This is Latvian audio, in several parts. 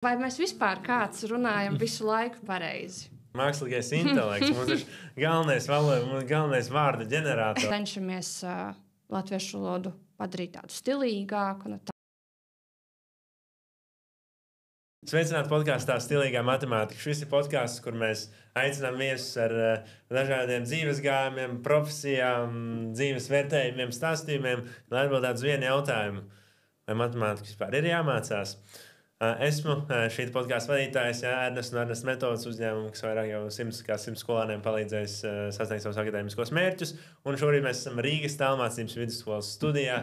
Vai mēs vispār kāds runājam visu laiku pareizi? Mākslīgais intelekts, mums ir galvenais vārdu ģenerators. Cenšamies latviešu valodu padarīt tādu stilīgāku. Sveicināti podkāstā Stilīgā matemātika. Šis ir podkāsts, kur mēs aicinām viesus ar dažādiem dzīves gājumiem, profesijām, dzīves vērtējumiem, stāstījumiem, lai atbildētu uz vienu jautājumu. Vai matemātika vispār ir jāmācās? Esmu šī podkāstu vadītājs, Ernests un Ernests metodas uzņēmumu, kas vairāk jau 100 skolāniem palīdzējis sasniegt savus akadēmiskos mērķus. Un šorīt mēs esam Rīgas Tālmācības vidusskolas studijā,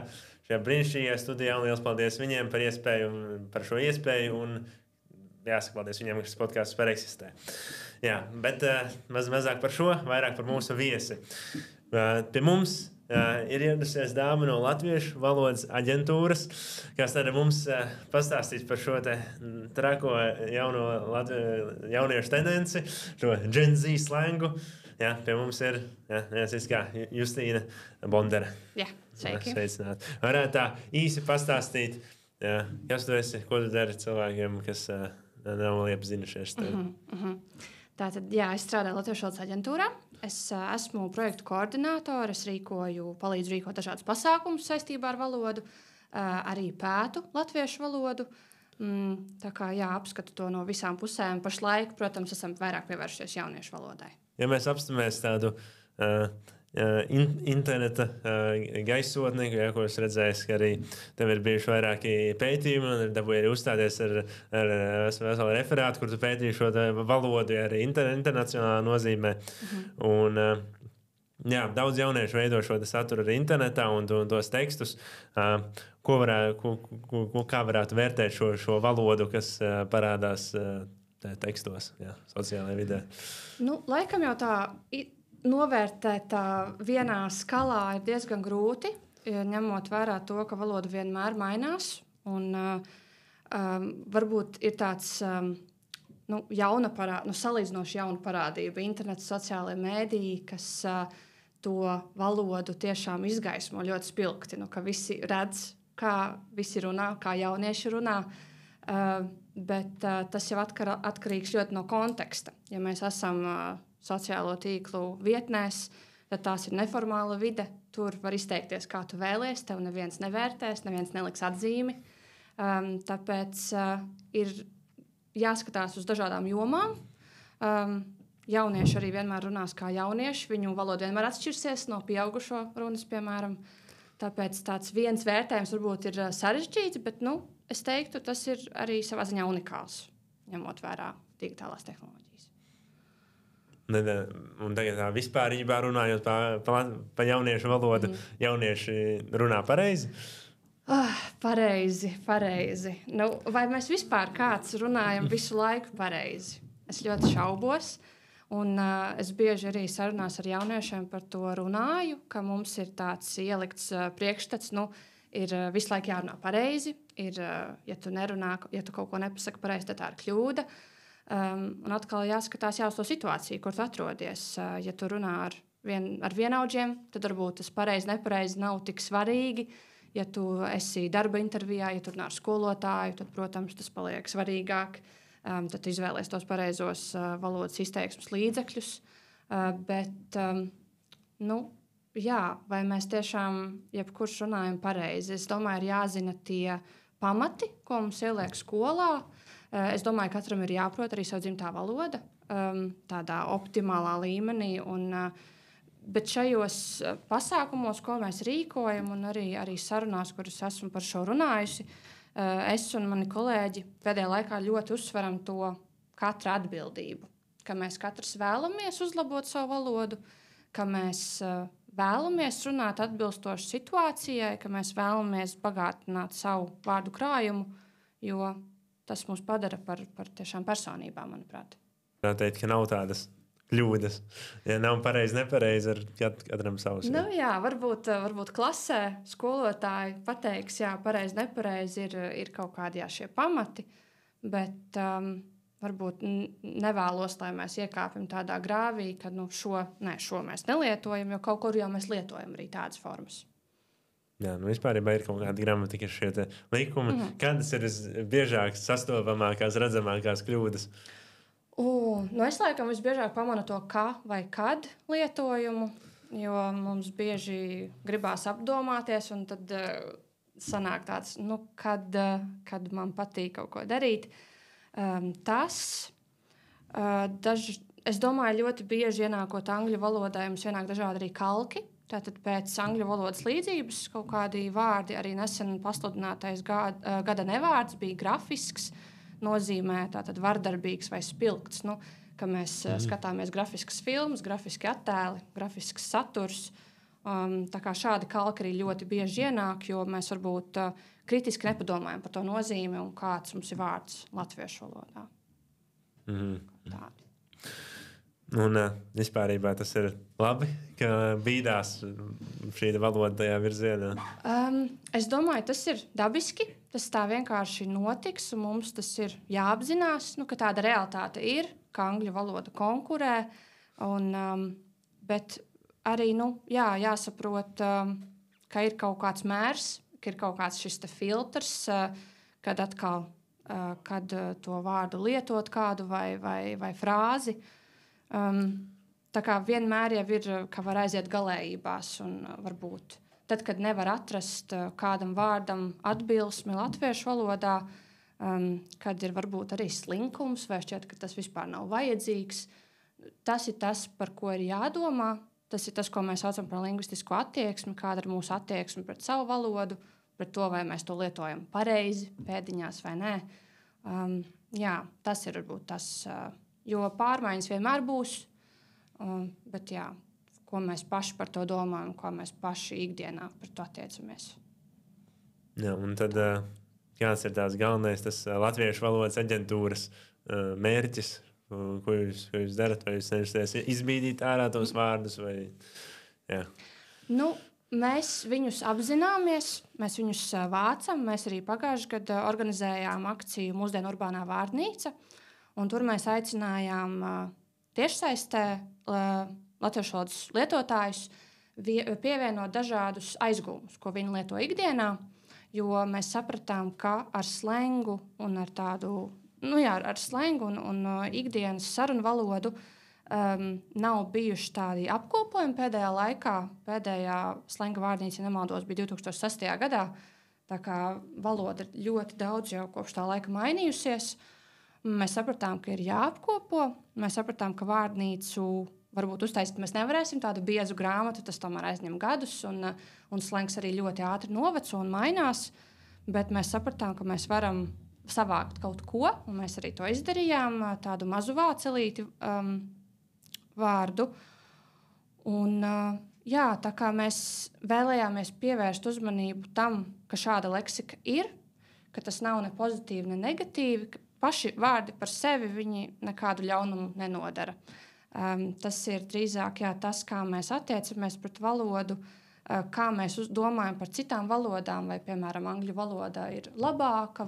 šajā brīnišķīgajā studijā. Un liels paldies viņiem par šo iespēju. Un jāsaka paldies viņiem, ka šis podkāsts var eksistē. Jā, bet mazāk par šo, vairāk par mūsu viesi. Pie mums ir ieradusies dāma no Latviešu valodas aģentūras, kas tad mums pastāstīs par šo te trako jauniešu tendenci, šo Gen Z slangu. Jā, pie mums ir Justīna Bondere. Jā, sveiki. Sveicināt. Varētu tā īsi pastāstīt, kas tu esi, ko tu dari cilvēkiem, kas nav iepazinušies tevi. Tātad, es strādāju Latviešu valodas aģentūrā. Es esmu projektu koordinātore, es palīdzu rīkot dažādus pasākumus saistībā ar valodu, arī pētu latviešu valodu. Tā kā apskatu to no visām pusēm. Pašlaik, protams, esam vairāk pievēršies jauniešu valodai. Ja mēs apstāmies tādu interneta gaisotni, ko es redzēju, ka arī tev ir bijuši vairāki pētījumi, un dabūji arī uzstāties ar veselu referātu, kur tu pētīji šo valodu arī internacionālā nozīmē. Un, daudz jauniešu veido šo saturu arī internetā un tos tekstus. Kā varētu vērtēt šo valodu, kas parādās tekstos, sociālajā vidē? Laikam jau tā novērtēt vienā skalā ir diezgan grūti, ņemot vērā to, ka valoda vienmēr mainās. Un, varbūt ir tāds salīdzinoši jauna parādība, internets, sociālajie mēdīji, kas to valodu tiešām izgaismo ļoti spilgti. Ka visi redz, kā visi runā, kā jaunieši runā. Bet tas jau atkarīgs ļoti no konteksta. Ja mēs esam sociālo tīklu vietnēs, tad tās ir neformāla vide. Tur var izteikties, kā tu vēlies, tev neviens nevērtēs, neviens neliks atzīmi. Tāpēc ir jāskatās uz dažādām jomām. Jaunieši arī vienmēr runās kā jaunieši. Viņu valoda vienmēr atšķirsies no pieaugušo runas, piemēram. Tāpēc tāds viens vērtējums varbūt ir sarežģīts, bet es teiktu, tas ir arī savā ziņā unikāls, ņemot vērā digitālās tehnoloģijas. Un tagad vispārībā runājot pa jauniešu valodu, jaunieši runā pareizi? Pareizi. Vai mēs vispār kāds runājam visu laiku pareizi? Es ļoti šaubos. Un es bieži arī sarunās ar jauniešiem par to runāju, ka mums ir tāds ielikts priekšstats, ir visu laiku jārunā pareizi. Ja tu kaut ko nepasaki pareizi, tad tā ir kļūda. Un atkal jāskatās uz to situāciju, kur tu atrodies. Ja tu runā ar vienaudžiem, tad varbūt tas pareizi, nepareizi nav tik svarīgi. Ja tu esi darba intervijā, ja tu runā ar skolotāju, tad, protams, tas paliek svarīgāk. Tad izvēlēs tos pareizos valodas izteiksmes līdzekļus. Bet, vai mēs tiešām jebkurš runājam pareizi? Es domāju, ir jāzina tie pamati, ko mums ieliek skolā. Es domāju, ka katram ir jāprot arī savu dzimtā valoda tādā optimālā līmenī. Bet šajos pasākumos, ko mēs rīkojam, un arī sarunās, kuras esmu par šo runājusi, es un mani kolēģi pēdējā laikā ļoti uzsveram to katra atbildību. Ka mēs katrs vēlamies uzlabot savu valodu, ka mēs vēlamies runāt atbilstoši situācijai, ka mēs vēlamies bagātināt savu vārdu krājumu, jo tas mūs padara par tiešām personībām, manuprāt. Tā teikt, ka nav tādas kļūdas. Ja nav pareizi, nepareizi, ar katram savs. Varbūt klasē skolotāji pateiks, pareizi, nepareizi ir kaut kādi šie pamati, bet varbūt nevēlos, lai mēs iekāpjam tādā grāvī, ka šo mēs nelietojam, jo kaut kur jau mēs lietojam arī tādas formas. Jā, vispār ir kaut kāda gramatika, šie likumi. Kādas ir visbiežāk sastopamākās, redzamākās kļūdas? Es laikam visbiežāk pamanu to kā vai kad lietojumu, jo mums bieži gribās apdomāties, un tad sanāk tāds, kad man patīk kaut ko darīt. Es domāju, ļoti bieži ienākot angļu valodā, jums ienāk dažādi arī kalki. Tātad pēc angļu valodas līdzības kaut kādi vārdi, arī nesen pasludinātais gada nevārds bija grafisks, nozīmē tātad vardarbīgs vai spilgts. Ka mēs skatāmies grafiskas filmas, grafiski attēli, grafisks saturs. Tā kā šādi kalki arī ļoti bieži ienāk, jo mēs varbūt kritiski nepadomājam par to nozīmi un kāds mums ir vārds latviešu valodā. Tādi. Un vispārībā tas ir labi, ka bīdās šī valoda tajā virzienā. Es domāju, tas ir dabiski. Tas tā vienkārši notiks, un mums tas ir jāapzinās, ka tāda realitāte ir, ka angļu valoda konkurē. Bet arī jāsaprot, ka ir kaut kāds mērs, ka ir kaut kāds šis filtrs, kad atkal kad to vārdu lietot kādu vai frāzi. Tā kā vienmēr jau ir, ka var aiziet galējībās un varbūt tad, kad nevar atrast kādam vārdam atbilsmi latviešu valodā, kad ir varbūt arī slinkums vai šķiet, ka tas vispār nav vajadzīgs. Tas ir tas, par ko ir jādomā. Tas ir tas, ko mēs saucam par lingvistisko attieksmi, kāda ir mūsu attieksme pret savu valodu, pret to, vai mēs to lietojam pareizi, pēdiņās vai nē. Tas ir varbūt tas. Jo pārmaiņas vienmēr būs, bet ko mēs paši par to domājam, ko mēs paši ikdienā par to attiecamies. Jā, un tad kāds ir tās galvenais, tas latviešu valodas aģentūras mērķis, ko jūs darat, vai jūs cenšaties izbīdīt ārā tos vārdus? Mēs viņus apzināmies, mēs viņus vācam. Mēs arī pagājušajā gadā organizējām akciju Mūsdienu urbānā vārdnīca. Un tur mēs aicinājām tiešsaistē latviešu valodas lietotājus pievienot dažādus aizgūmus, ko viņi lieto ikdienā. Jo mēs sapratām, ka ar slengu un ar tādu ar slengu un ikdienas sarunu valodu nav bijuši tādi apkopojumi pēdējā laikā. Pēdējā slenga vārnīca, ja nemaldos, bija 2006. gadā. Tā kā valoda ir ļoti daudz jau kopš tā laika mainījusies. Mēs sapratām, ka ir jāapkopo. Mēs sapratām, ka vārnīcu varbūt uztaisīt mēs nevarēsim tādu biezu grāmatu. Tas tomēr aizņem gadus, un slengs arī ļoti ātri noveco un mainās. Bet mēs sapratām, ka mēs varam savākt kaut ko, un mēs arī to izdarījām, tādu mazu vācelīti vārdu. Un, tā kā mēs vēlējāmies pievērst uzmanību tam, ka šāda leksika ir, ka tas nav ne pozitīvi, ne negatīvi, ka paši vārdi par sevi viņi nekādu ļaunumu nenodara. Tas ir drīzāk tas, kā mēs attiecamies pret valodu, kā mēs domājam par citām valodām, vai, piemēram, angļu valoda ir labāka,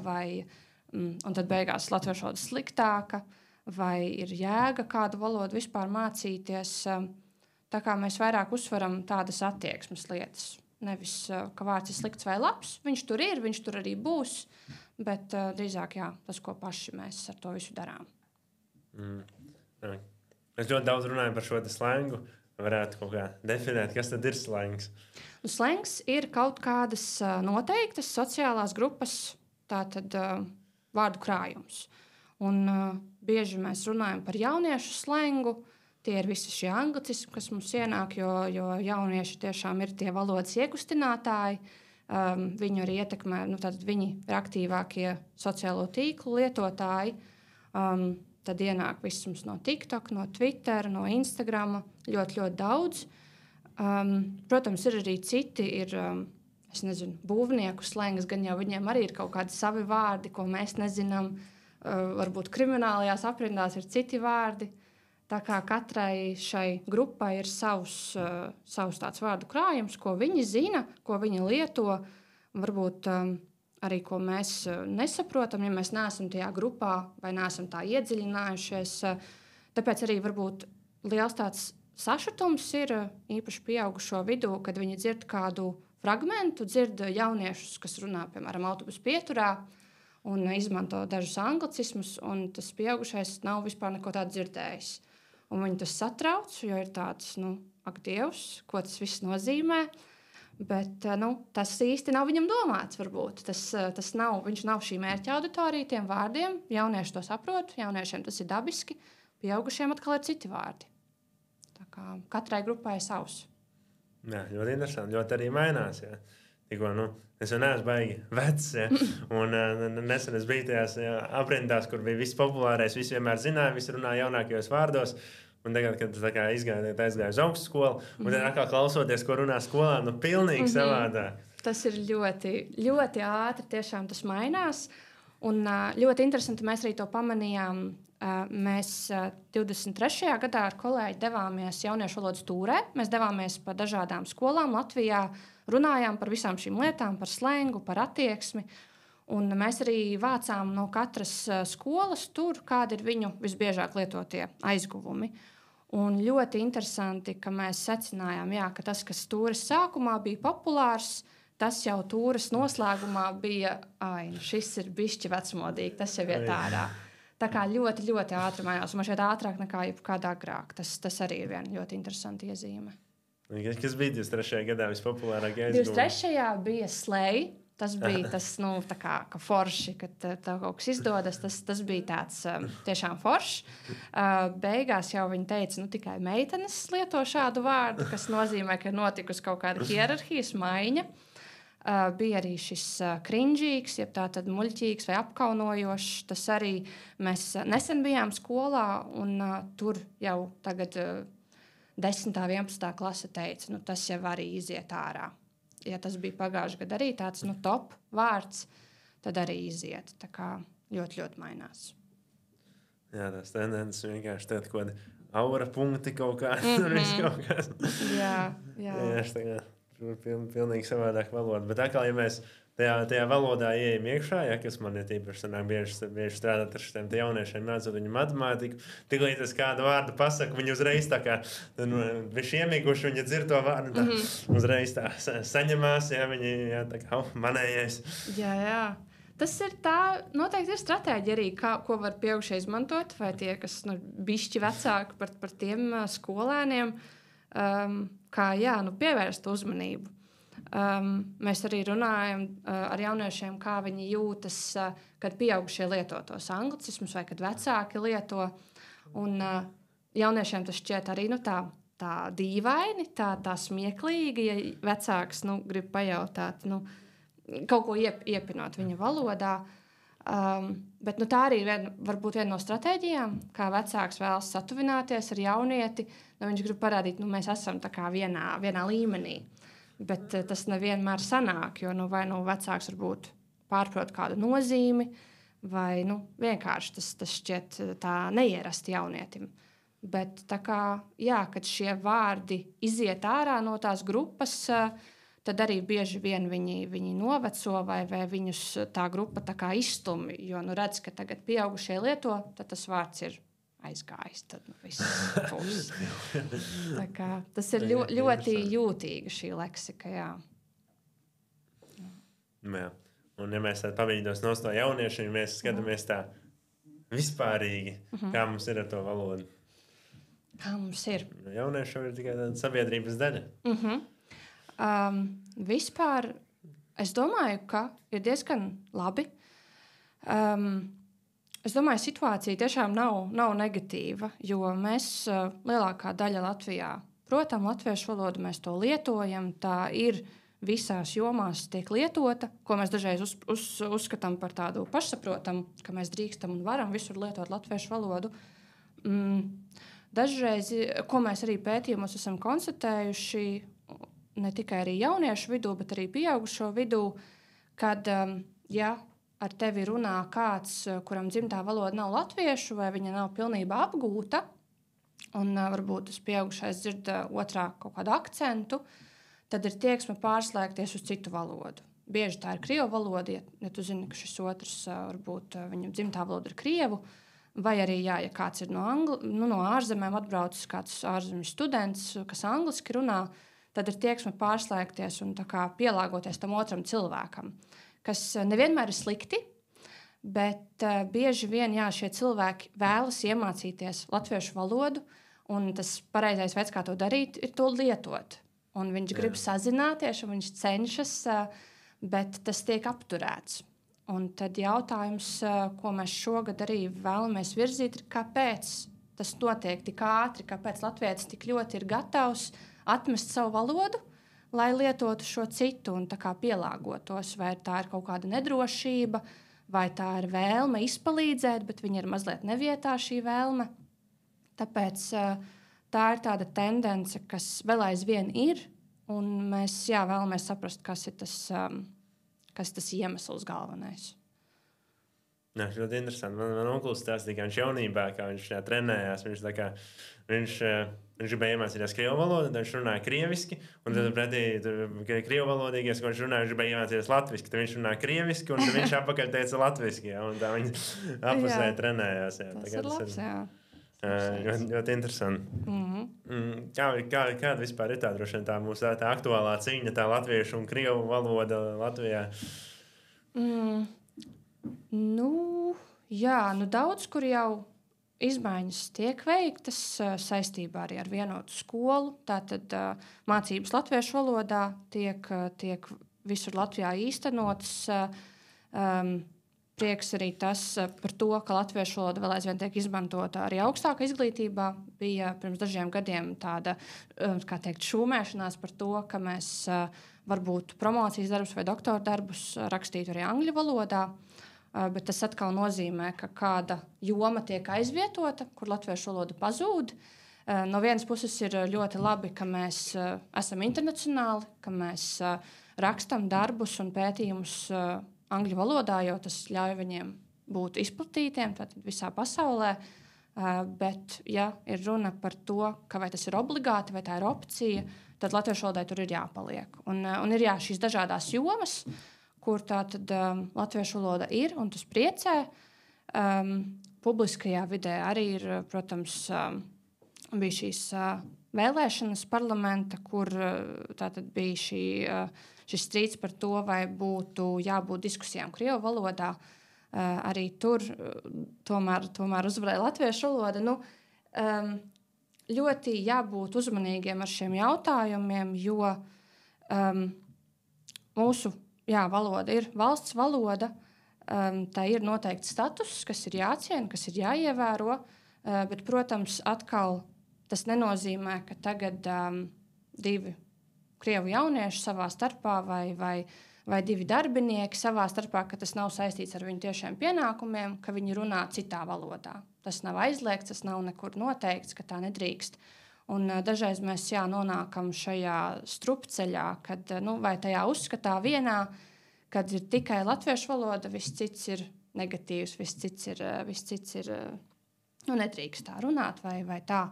un tad beigās latviešu valoda sliktāka, vai ir jēga kādu valodu vispār mācīties. Tā kā mēs vairāk uzsveram tādas attieksmes lietas. Nevis, ka vārds ir slikts vai labs, viņš tur ir, viņš tur arī būs, bet drīzāk tas, ko paši mēs ar to visu darām. Mēs ļoti daudz runājam par šo slengu. Varētu kaut kā definēt, kas tad ir slengs? Slengs ir kaut kādas noteiktas sociālās grupas tātad, vārdu krājums. Un bieži mēs runājam par jauniešu slengu. Tie ir visi šie anglicismi, kas mums ienāk, jo jaunieši tiešām ir tie valodas iekustinātāji. Viņu arī ietekmē, viņi ir aktīvākie sociālo tīklu lietotāji. Tad ienāk viss mums no TikTok, no Twitter, no Instagram, ļoti, ļoti daudz. Protams, ir arī citi, būvnieku slengs, gan jau viņiem arī ir kaut kādi savi vārdi, ko mēs nezinām. Varbūt kriminālajās aprindās ir citi vārdi. Tā kā katrai šai grupai ir savs tāds vārdu krājums, ko viņi zina, ko viņi lieto, varbūt arī ko mēs nesaprotam, ja mēs neesam tajā grupā vai neesam tā iedziļinājušies. Tāpēc arī varbūt liels tāds sašutums ir īpaši pieaugušo vidū, kad viņi dzird kādu fragmentu, dzird jauniešus, kas runā, piemēram, autobusu pieturā un izmanto dažus anglicismus, un tas pieaugušais nav vispār neko tādu dzirdējis. Un viņi tas satrauc, jo ir tāds, ak, Dievs, ko tas viss nozīmē. Bet tas īsti nav viņam domāts. Varbūt. Viņš nav šī mērķa auditorija tiem vārdiem. Jaunieši to saprot, jauniešiem tas ir dabiski, pieaugušiem atkal ir citi vārdi. Tā kā katrai grupai savs. Jā, ļoti interesanti. Ļoti arī mainās. Jā. Tikko, es jau neesmu baigi vecs. Ja? Un nesen es biju tajās aprindās, kur bija viss populārais, visi vienmēr zināja, visi runāja jaunākajos vārdos. Un tagad, kad es aizgāju uz augstu skolu, un tad atkal klausoties, ko runā skolā, pilnīgi savādāk. Tas ir ļoti, ļoti ātri, tiešām tas mainās. Un ļoti interesanti, mēs arī to pamanījām. Mēs 23. gadā ar kolēģi devāmies jauniešu valodas tūrē. Mēs devāmies pa dažādām skolām Latvijā, runājām par visām šīm lietām, par slengu, par attieksmi. Un mēs arī vācām no katras skolas tur, kādi ir viņu visbiežāk lietotie aizguvumi. Un ļoti interesanti, ka mēs secinājām, ka tas, kas tūres sākumā bija populārs, tas jau tūres noslēgumā bija, šis ir bišķi vecmodīgi, tas jau iet ārā. Tā kā ļoti, ļoti ātri mainās, un man šeit ātrāk nekā jebkādā agrāk. Tas arī ir viena ļoti interesanta iezīme. Kas bija 23. gadā vispopulārākie aizguvumi? 23. bija slēj. Tas bija tas, ka forši, kad tev kaut kas izdodas. Tas bija tāds tiešām foršs. Beigās jau viņi teica, tikai meitenes lieto šādu vārdu, kas nozīmē, ka ir notikusi kaut kāda hierarhijas maiņa. Bija arī šis krinžīgs, jeb tātad muļķīgs vai apkaunojošs. Tas arī mēs nesen bijām skolā, un tur jau tagad 10. 11. klase teica, tas jau arī iziet ārā. Ja tas bija pagājušajā gadā arī tāds top vārds, tad arī iziet. Tā kā ļoti, ļoti mainās. Jā, tās tendences vienkārši tāda kaut kāda aura punkti kaut kāda. Jā. Tā kā pilnīgi savādāk valoda. Bet atkal, ja mēs tajā valodā ieejam iekšā, kas man ir tīpaši sanāk bieži strādāt ar šiem jauniešiem, mācot viņu matemātiku, tiklīdz es kādu vārdu pasaku, viņi uzreiz tā kā viņš iemīguši, viņi dzird to vārdu, tā uzreiz tā saņemās, viņi tā kā manējais. Jā. Tas ir tā, noteikti ir stratēģija arī, ko var pieaugušie izmantot, vai tie, kas bišķi vecāki par tiem skolēniem, kā pievērst uzmanību. Mēs arī runājam ar jauniešiem, kā viņi jūtas, kad pieaugušie lieto tos anglicismus vai kad vecāki lieto. Un jauniešiem tas šķiet arī tā dīvaini, tā smieklīgi, ja vecāks grib pajautāt, kaut ko iepinot viņa valodā. Bet tā arī varbūt viena no stratēģijām, kā vecāks vēlas satuvināties ar jaunieti. Viņš grib parādīt, mēs esam tā kā vienā līmenī. Bet tas nevienmēr sanāk, jo vai vecāks varbūt pārprot kādu nozīmi, vai vienkārši tas šķiet tā neierasti jaunietim. Bet tā kā, kad šie vārdi iziet ārā no tās grupas, tad arī bieži vien viņi noveco vai viņus tā grupa tā kā izstumj, jo redz, ka tagad pieaugušie lieto, tad tas vārds ir aizgājis, tad viss būs. Tas ir ļoti jūtīga šī leksika, jā. Un ja mēs pamēģināsim no to jauniešiem, mēs skatāmies tā vispārīgi, kā mums ir ar to valodu. Kā mums ir? Jaunieši jau ir tikai tāda sabiedrības daļa. Vispār es domāju, ka ir diezgan labi. Es domāju, situācija tiešām nav negatīva, jo mēs lielākā daļa Latvijā, protams, latviešu valodu mēs to lietojam, tā ir visās jomās tiek lietota, ko mēs dažreiz uzskatām par tādu pašsaprotamu, ka mēs drīkstam un varam visur lietot latviešu valodu. Dažreiz, ko mēs arī pētījumos esam konstatējuši, ne tikai arī jauniešu vidū, bet arī pieaugušo vidū, kad, ar tevi runā kāds, kuram dzimtā valoda nav latviešu, vai viņa nav pilnībā apgūta, un varbūt tas pieaugušais dzird otrā kaut kādu akcentu, tad ir tieksme pārslēgties uz citu valodu. Bieži tā ir krievu valoda, ja tu zini, ka šis otrs varbūt viņa dzimtā valoda ir krievu, vai arī, ja kāds ir no ārzemēm atbraucis, kāds ārzemju students, kas angliski runā, tad ir tieksme pārslēgties un tā kā pielāgoties tam otram cilvēkam, kas nevienmēr ir slikti, bet bieži vien šie cilvēki vēlas iemācīties latviešu valodu, un tas pareizais veids, kā to darīt, ir to lietot. Un viņš grib sazināties, un viņš cenšas, bet tas tiek apturēts. Un tad jautājums, ko mēs šogad arī vēlamies virzīt, ir, kāpēc tas notiek tik ātri, kāpēc latvietis tik ļoti ir gatavs atmest savu valodu, lai lietotu šo citu un tā kā pielāgotos. Vai tā ir kaut kāda nedrošība, vai tā ir vēlme izpalīdzēt, bet viņa ir mazliet nevietā šī vēlme. Tāpēc tā ir tāda tendence, kas vēl aizvien ir, un mēs vēlamies saprast, kas ir tas iemesls galvenais. Jā, ļoti interesanti. Man onkls stāstīja, ka viņš jaunībā, kā viņš trenējās, viņš gribēja iemācīties krievu valodu, tad viņš runāja krieviski, un tad pretī krievu valodīgais, ko viņš runāja, viņš gribēja iemācīties latviski, tad viņš runāja krieviski, un tad viņš apakaļ teica latviski, un tā viņi apusē trenējās. Jā. Tas ir labs, jā. Ļoti interesanti. Kāda vispār ir tā mūsu tā aktuālā cīņa, tā latviešu un krievu valoda Latvijā? Daudz, kur jau izmaiņas tiek veiktas saistībā arī ar vienotu skolu. Tātad mācības latviešu valodā tiek visur Latvijā īstenotas. Prieks arī tas par to, ka latviešu valoda vēl aizvien tiek izmantota arī augstākā izglītībā. Bija pirms dažiem gadiem tāda, šūmēšanās par to, ka mēs varbūt promocijas darbus vai doktora darbus rakstītu arī angļu valodā. Bet tas atkal nozīmē, ka kāda joma tiek aizvietota, kur latviešu valoda pazūd. No vienas puses ir ļoti labi, ka mēs esam internacionāli, ka mēs rakstam darbus un pētījumus angļu valodā, jo tas ļauj viņiem būt izplatītiem visā pasaulē. Bet, ja ir runa par to, ka vai tas ir obligāti vai tā ir opcija, tad latviešu valodai tur ir jāpaliek. Un ir šīs dažādās jomas, kur tātad latviešu valoda ir, un tas priecē. Publiskajā vidē arī ir, protams, bija šīs vēlēšanas parlamenta, kur tātad bija šis strīds par to, vai būtu jābūt diskusijām krievu valodā. Arī tur tomēr uzvarēja latviešu valoda. Ļoti jābūt uzmanīgiem ar šiem jautājumiem, jo mūsu valoda ir valsts valoda, tā ir noteikts status, kas ir jāciena, kas ir jāievēro, bet, protams, atkal tas nenozīmē, ka tagad divi krievu jaunieši savā starpā vai divi darbinieki savā starpā, ka tas nav saistīts ar viņu tiešiem pienākumiem, ka viņi runā citā valodā. Tas nav aizliegts, tas nav nekur noteikts, ka tā nedrīkst. Un dažreiz mēs nonākam šajā strupceļā, kad vai tajā uzskatā vienā, kad ir tikai latviešu valoda, viss cits ir negatīvs, viss cits ir nedrīkst tā runāt vai tā.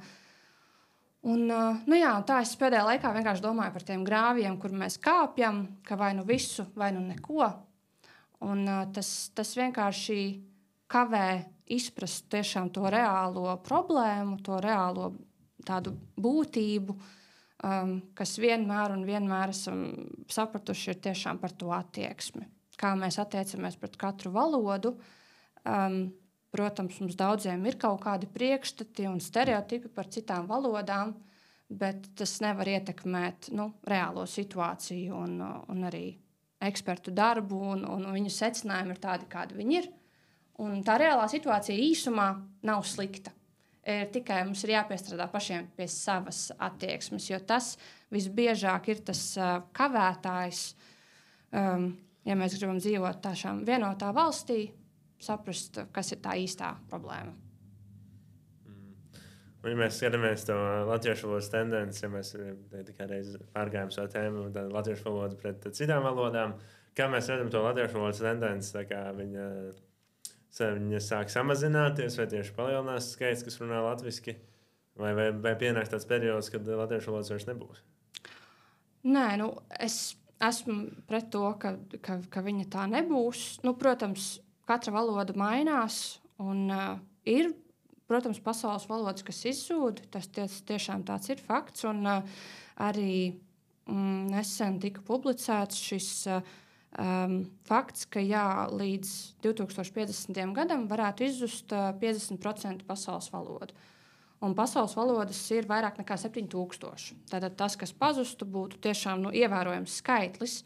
Un tā es pēdējā laikā vienkārši domāju par tiem grāviem, kur mēs kāpjam, ka vai nu visu, vai nu neko. Un tas vienkārši kavē izprast tiešām to reālo problēmu, to reālo tādu būtību, kas vienmēr esam sapratuši, ir tiešām par to attieksmi. Kā mēs attiecamies pret katru valodu. Protams, mums daudziem ir kaut kādi priekšstati un stereotipi par citām valodām, bet tas nevar ietekmēt reālo situāciju un arī ekspertu darbu, un viņu secinājumi ir tādi, kādi viņi ir. Un tā reālā situācija īsumā nav slikta. Tikai mums ir jāpiestrādā pašiem pie savas attieksmes, jo tas visbiežāk ir tas kavētājs, ja mēs gribam dzīvot tāšām vienotā valstī, saprast, kas ir tā īstā problēma. Un, ja mēs skatāmies to latviešu valodas tendenci, ja mēs tikai reiz pārgājam šo tēmu, tad latviešu valodu pret citām valodām, kā mēs redzam to latviešu valodas tendenci, tā kā viņa sāk samazināties, vai tieši palielinās skaits, kas runā latviski, vai pienāks tāds periods, kad latviešu valodas vairs nebūs? Nē, es esmu pret to, ka viņa tā nebūs. Protams, katra valoda mainās, un ir, protams, pasaules valodas, kas izzūd. Tas tiešām tāds ir fakts, un arī nesen tika publicēts šis fakts, ka līdz 2050. gadam varētu izzust 50% pasaules valodu. Un pasaules valodas ir vairāk nekā 7000. Tātad tas, kas pazustu, būtu tiešām ievērojams skaitlis.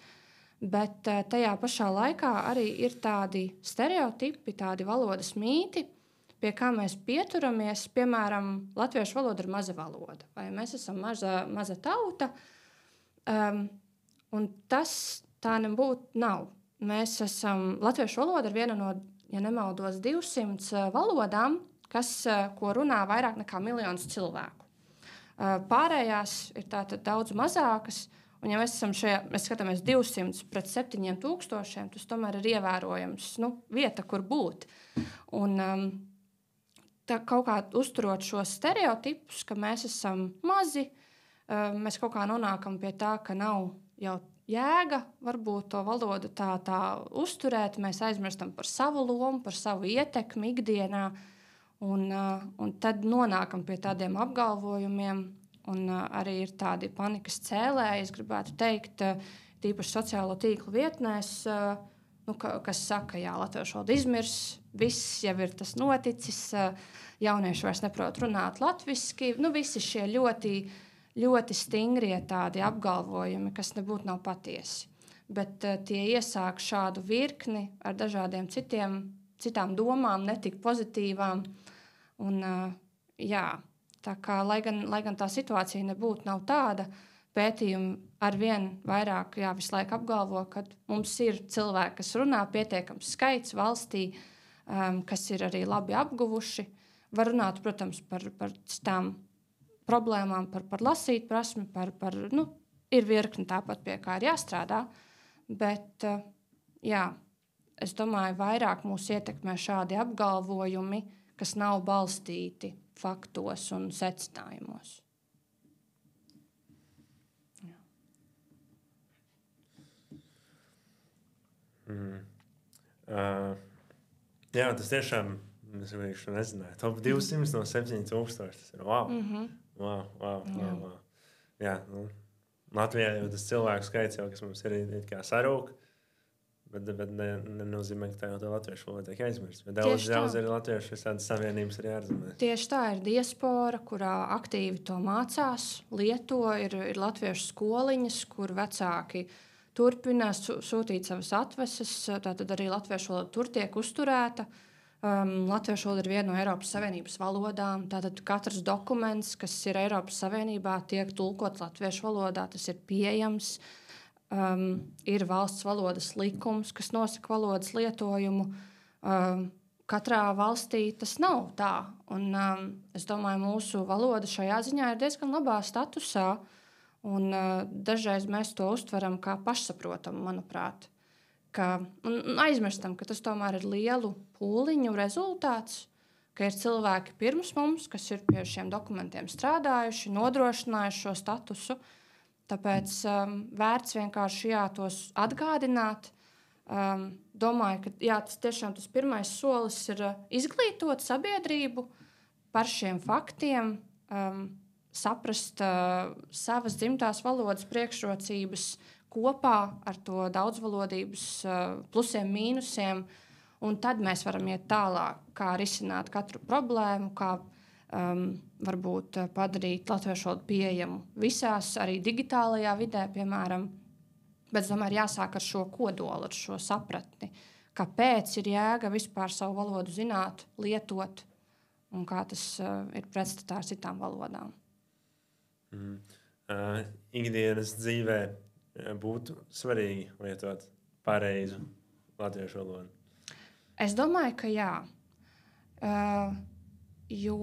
Bet tajā pašā laikā arī ir tādi stereotipi, tādi valodas mīti, pie kā mēs pieturamies. Piemēram, latviešu valoda ir maza valoda, vai mēs esam maza tauta. Un tas tā nebūtu nav. Latviešu valoda ir viena no, ja nemaldos, 200 valodām, ko runā vairāk nekā 1 miljons cilvēku. Pārējās ir tātad daudz mazākas, un ja mēs skatāmies 200 pret 7000, tas tomēr ir ievērojams vieta, kur būt. Un tā kaut kā uzturot šos stereotipus, ka mēs esam mazi, mēs kaut kā nonākam pie tā, ka nav jau jēga varbūt to valodu tā uzturēt, mēs aizmirstam par savu lomu, par savu ietekmi ikdienā, un tad nonākam pie tādiem apgalvojumiem, un arī ir tādi panikas cēlēji, es gribētu teikt, tīpaši sociālo tīklu vietnēs, kas saka, jā, latviešu valoda izmirs, viss jau ir tas noticis, jaunieši vairs neprot runāt latviski, visi šie ļoti, ļoti stingrie tādi apgalvojumi, kas nebūtu nav patiesi. Bet tie iesāk šādu virkni ar dažādiem citām domām, netik pozitīvām. Un, tā kā, lai gan tā situācija nav tāda, pētījumi arvien vairāk visu laiku apgalvo, ka mums ir cilvēki, kas runā pietiekams skaits valstī, kas ir arī labi apguvuši. Var runāt, protams, par citām problēmām, par lasīt prasmi, ir virkni tāpat, pie kā ir jāstrādā. Bet, es domāju, vairāk mūs ietekmē šādi apgalvojumi, kas nav balstīti faktos un secinājumos. Tas tiešām, es nezināju, top 200 no 7000, tas ir wow. Wow. Jā, Latvijā jau tas cilvēku skaits, kas mums ir kā sarūk, bet nenozīmē, ka tā jau tā latviešu valoda tiek aizmirst. Bet daudz arī latviešu visādas savienības arī ārzemēs. Tieši tā ir diaspora, kurā aktīvi to mācās, lieto, ir latviešu skoliņas, kur vecāki turpina sūtīt savas atveses, tātad arī latviešu valoda tur tiek uzturēta. Latviešu valoda ir viena no Eiropas Savienības valodām, tātad katrs dokuments, kas ir Eiropas Savienībā, tiek tulkots latviešu valodā, tas ir pieejams. Ir valsts valodas likums, kas nosaka valodas lietojumu. Katrā valstī tas nav tā. Un, es domāju, mūsu valoda šajā ziņā ir diezgan labā statusā. Un, dažreiz mēs to uztveram kā pašsaprotamu, manuprāt. Aizmirstam, ka tas tomēr ir lielu pūliņu rezultāts, ka ir cilvēki pirms mums, kas ir pie šiem dokumentiem strādājuši, nodrošinājuši šo statusu. Tāpēc vērts vienkārši tos atgādināt. Domāju, ka tas tiešām tas pirmais solis ir izglītot sabiedrību par šiem faktiem, saprast savas dzimtās valodas priekšrocības kopā ar to daudzvalodības plusiem, mīnusiem, un tad mēs varam iet tālāk, kā risināt katru problēmu, kā varbūt padarīt latviešu valodu pieejamu visās, arī digitālajā vidē, piemēram. Bet, es domāju, jāsāk ar šo kodolu, ar šo sapratni, kāpēc ir jēga vispār savu valodu zināt, lietot, un kā tas ir pretstatā ar citām valodām. Ikdienas dzīvē būtu svarīgi lietot pareizu latviešu valodu? Es domāju, ka jā. Jo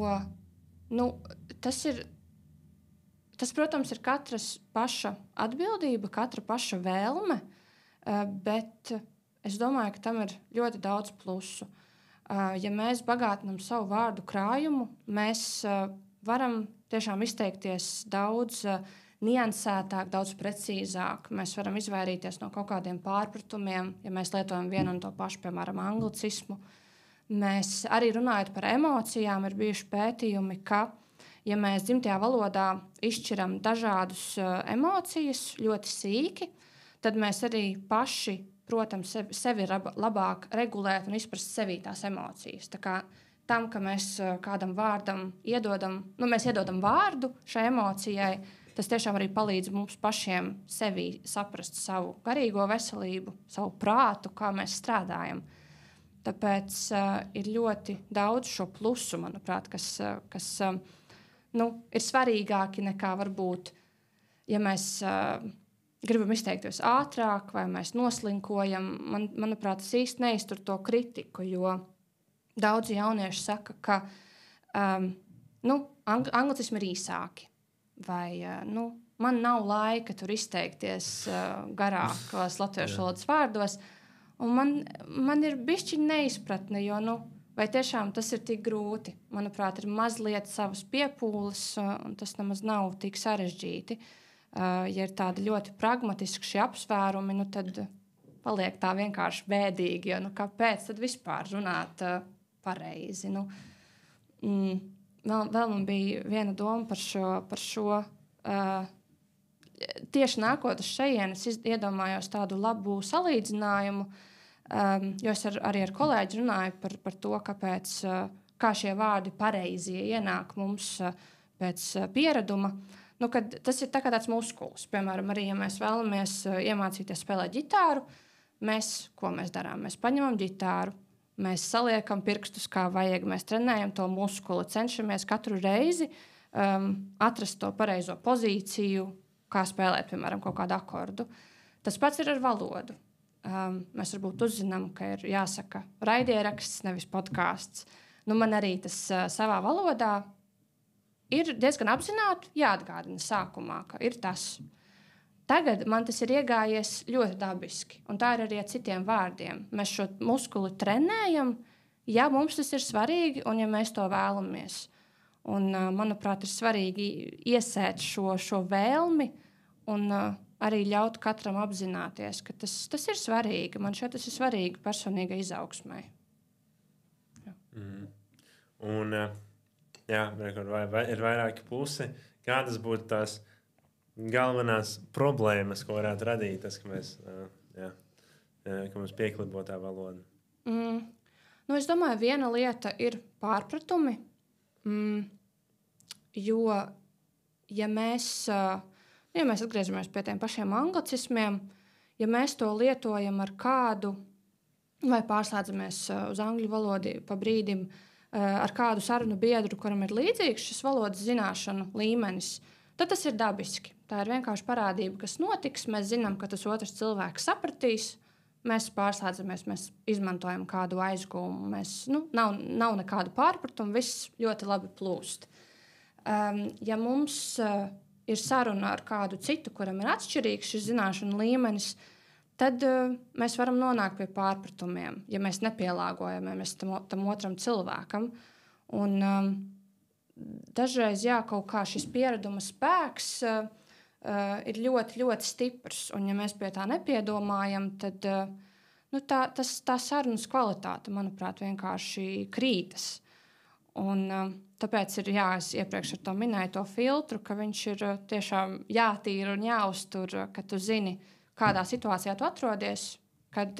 tas, protams, ir katras paša atbildība, katra paša vēlme, bet es domāju, ka tam ir ļoti daudz plusu. Ja mēs bagātinām savu vārdu krājumu, mēs varam tiešām izteikties daudz niansētāk, daudz precīzāk. Mēs varam izvairīties no kaut kādiem pārpratumiem, ja mēs lietojam vienu un to pašu, piemēram, anglicismu. Mēs arī runājot par emocijām, ir bijuši pētījumi, ka ja mēs dzimtajā valodā izšķiram dažādus emocijas ļoti sīki, tad mēs arī paši, protams, sevi labāk regulēt un izprast sevī tās emocijas. Tā kā tam, ka mēs kādam vārdam iedodam, mēs iedodam vārdu šai emocijai, tas tiešām arī palīdz mums pašiem sevi saprast savu garīgo veselību, savu prātu, kā mēs strādājam. Tāpēc ir ļoti daudz šo plusu, manuprāt, kas ir svarīgāki nekā varbūt, ja mēs gribam izteikties ātrāk vai mēs noslinkojam. Manuprāt, tas īsti neiztur to kritiku, jo daudzi jaunieši saka, ka anglicismi ir īsāki. Vai man nav laika tur izteikties garākos latviešu valodas vārdos, un man ir bišķiņ neizpratne, jo vai tiešām tas ir tik grūti. Manuprāt, ir mazliet savas piepūles, un tas nemaz nav tik sarežģīti. Ja ir tādi ļoti pragmatiski šie apsvērumi, tad paliek tā vienkārši bēdīgi, jo kāpēc tad vispār runāt pareizi? Vēl man bija viena doma par šo tieši nākot uz šejienes, es iedomājos tādu labu salīdzinājumu, jo es arī ar kolēģi runāju par to, kā šie vārdi pareizie ienāk mums pēc piereduma. Kad tas ir tāds muskulis. Piemēram, arī, ja mēs vēlamies iemācīties spēlēt ģitāru, ko mēs darām? Mēs paņemam ģitāru, mēs saliekam pirkstus, kā vajag, mēs trenējam to muskuli, cenšamies katru reizi atrast to pareizo pozīciju, kā spēlēt, piemēram, kaut kādu akordu. Tas pats ir ar valodu. Mēs varbūt uzzinām, ka ir jāsaka raidieraksts, nevis podcasts. Man arī tas savā valodā ir diezgan apzināti jāatgādina sākumā, ka ir tas. Tagad man tas ir iegājies ļoti dabiski, un tā ir arī ar citiem vārdiem. Mēs šo muskuli trenējam, ja mums tas ir svarīgi un ja mēs to vēlamies. Un, manuprāt, ir svarīgi iesēt šo vēlmi un arī ļaut katram apzināties, ka tas ir svarīgi. Man šeit tas ir svarīgi personīgai izaugsmai. Un, ir vairāki pusi. Kādas būtu tās galvenās problēmas, ko varētu radīt tas, ka mums pieklibo tā valoda? Es domāju, viena lieta ir pārpratumi, jo, ja mēs atgriežamies pie tiem pašiem anglicismiem, ja mēs to lietojam ar kādu, vai pārslēdzamies uz angļu valodu pa brīdim, ar kādu sarunu biedru, kuram ir līdzīgs šis valodas zināšanu līmenis, tad tas ir dabiski. Tā ir vienkārši parādība, kas notiks. Mēs zinām, ka tas otrs cilvēks sapratīs. Mēs pārslēdzamies, mēs izmantojam kādu aizgūmu. Nav nekādu pārpratumu, viss ļoti labi plūst. Ja mums ir saruna ar kādu citu, kuram ir atšķirīgs šis zināšanu līmenis, tad mēs varam nonākt pie pārpratumiem, ja mēs nepielāgojamies tam otram cilvēkam. Un dažreiz kaut kā šis piereduma spēks ir ļoti, ļoti stiprs. Un ja mēs pie tā nepiedomājam, tad tā sarunas kvalitāte, manuprāt, vienkārši krītas. Un tāpēc ir es iepriekš ar to minēju to filtru, ka viņš ir tiešām jātīra un jāuztur, ka tu zini, kādā situācijā tu atrodies, kad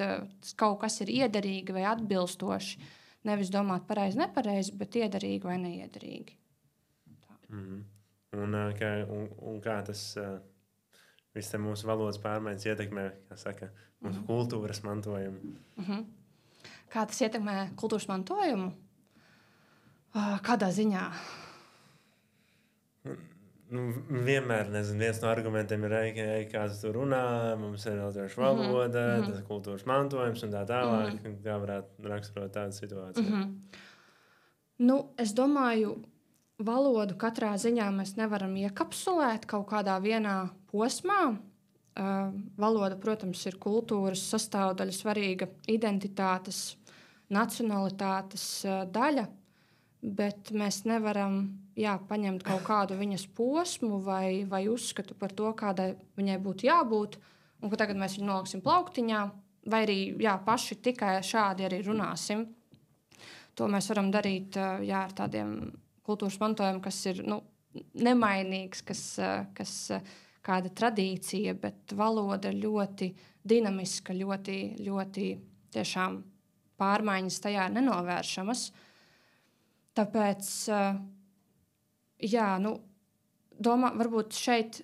kaut kas ir iederīgi vai atbilstoši. Nevis domāt pareizi, nepareizi, bet iederīgi vai neiederīgi. Un kā tas viss mūsu valodas pārmaiņas ietekmē, mūsu kultūras mantojumu? Kā tas ietekmē kultūras mantojumu? Kādā ziņā? Vienmēr, viens no argumentiem ir, kāds tur runā, mums ir latviešu valoda, tas kultūras mantojums un tā tālāk. Kā varētu raksturot tādu situāciju? Es domāju, valodu katrā ziņā mēs nevaram iekapsulēt kaut kādā vienā posmā. Valoda, protams, ir kultūras sastāvdaļa, svarīga identitātes, nacionalitātes daļa, bet mēs nevaram paņemt kaut kādu viņas posmu vai uzskatu par to, kādai viņai būtu jābūt, un ka tagad mēs viņu noliksim plauktiņā, vai arī paši tikai šādi arī runāsim. To mēs varam darīt ar tādiem kultūras mantojumu, kas ir nemainīgs, kas kāda tradīcija, bet valoda ir ļoti dinamiska, ļoti, ļoti tiešām pārmaiņas tajā ir nenovēršamas. Tāpēc, varbūt šeit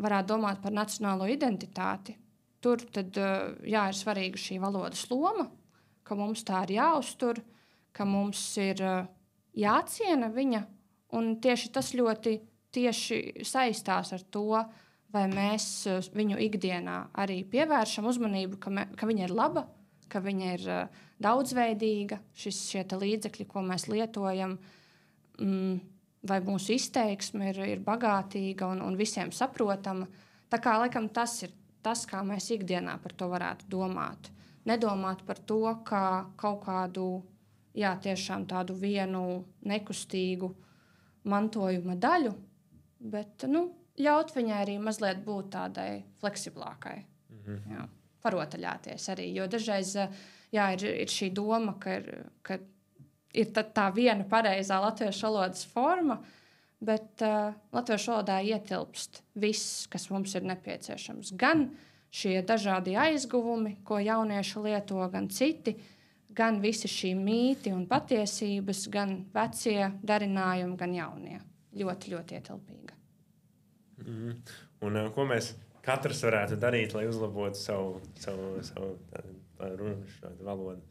varētu domāt par nacionālo identitāti. Tur tad, ir svarīga šī valodas loma, ka mums tā ir jāuztur, ka mums ir jāciena viņa, un tieši tas ļoti tieši saistās ar to, vai mēs viņu ikdienā arī pievēršam uzmanību, ka viņa ir laba, ka viņa ir daudzveidīga, šie līdzekļi, ko mēs lietojam, vai mūsu izteiksme ir bagātīga un visiem saprotama. Tā kā laikam tas ir tas, kā mēs ikdienā par to varētu domāt. Nedomāt par to, kā kaut kādu, tiešām tādu vienu nekustīgu mantojuma daļu, bet, ļaut viņai arī mazliet būt tādai fleksiblākai. Jā, parotaļāties arī, jo dažreiz, ir šī doma, ka ir tā viena pareizā latviešu valodas forma, bet latviešu valodā ietilpst viss, kas mums ir nepieciešams. Gan šie dažādi aizguvumi, ko jaunieši lieto, gan citi, gan visi šī mīti un patiesības, gan vecie darinājumi, gan jaunie. Ļoti, ļoti ietilpīga. Un ko mēs katrs varētu darīt, lai uzlabotu savu runu valodu?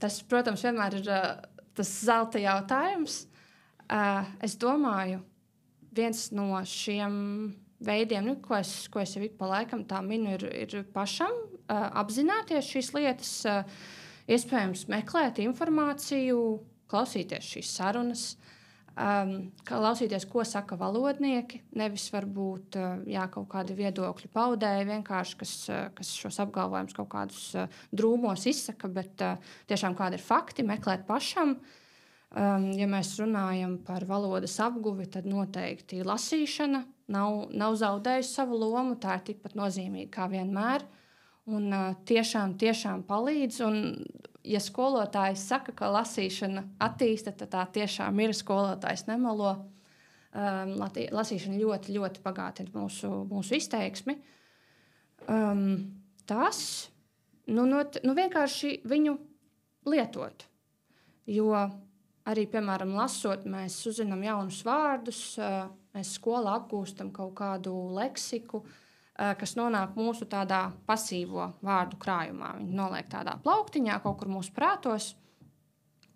Tas, protams, vienmēr ir tas zelta jautājums. Es domāju, viens no šiem veidiem, ko es jau ik pa laikam tā minu, ir pašam apzināties šīs lietas, iespējams meklēt informāciju, klausīties šīs sarunas, klausīties, ko saka valodnieki, nevis varbūt kaut kādi viedokļu paudēji, vienkārši, kas šos apgalvojumus kaut kādus drūmos izsaka, bet tiešām kādi ir fakti, meklēt pašam. Ja mēs runājam par valodas apguvi, tad noteikti lasīšana nav zaudējusi savu lomu, tā ir tikpat nozīmīga kā vienmēr. Un tiešām palīdz. Un, ja skolotājs saka, ka lasīšana attīsta, tad tā tiešām ir, skolotājs nemelo. Lasīšana ļoti, ļoti bagātina mūsu izteiksmi. Tas vienkārši viņu lietot. Jo arī, piemēram, lasot, mēs uzzinām jaunus vārdus, mēs skolā apgūstam kaut kādu leksiku, kas nonāk mūsu tādā pasīvo vārdu krājumā. Viņi noliek tādā plauktiņā, kaut kur mūsu prātos,